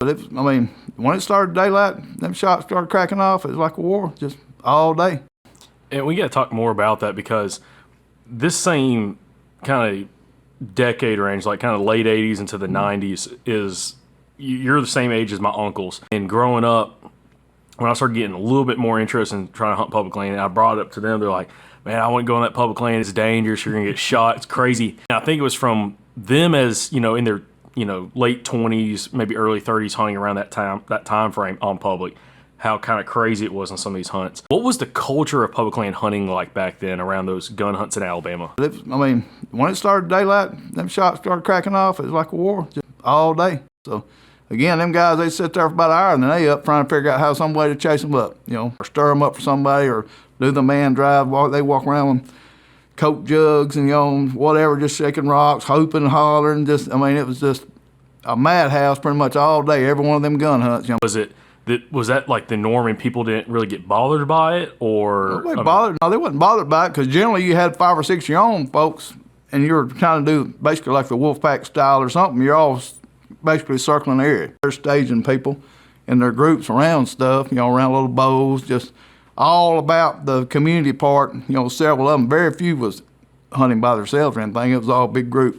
But I mean, when it started daylight, them shots started cracking off. It was like a war, just all day. And we got to talk more about that because this same kind of decade range, like kind of late 80s into the 90s, is you're the same age as my uncles. And growing up, when I started getting a little bit more interest in trying to hunt public land, I brought it up to them. They're like, man, I wouldn't go on that public land. It's dangerous. You're going to get shot. It's crazy. And I think it was from them as, in their, late 20s, maybe early 30s, hunting around that time frame on public, how kind of crazy it was on some of these hunts. What was the culture of public land hunting like back then around those gun hunts in Alabama? I mean, when it started daylight, them shots started cracking off. It was like a war, just all day. So, again, them guys, they sit there for about an hour and then they up trying to figure out how some way to chase them up, or stir them up for somebody or do the man drive. They walk around with Coke jugs and, whatever, just shaking rocks, hooping and hollering. It was just a madhouse pretty much all day, every one of them gun hunts. Was that like the norm and people didn't really get bothered by it, or? No, they wasn't bothered by it because generally you had 5 or 6 of your own folks and you were trying to do basically like the wolf pack style or something. You're all basically circling the area. They're staging people in their groups around stuff, around little bows, just all about the community part, several of them. Very few was hunting by themselves or anything. It was all big groups.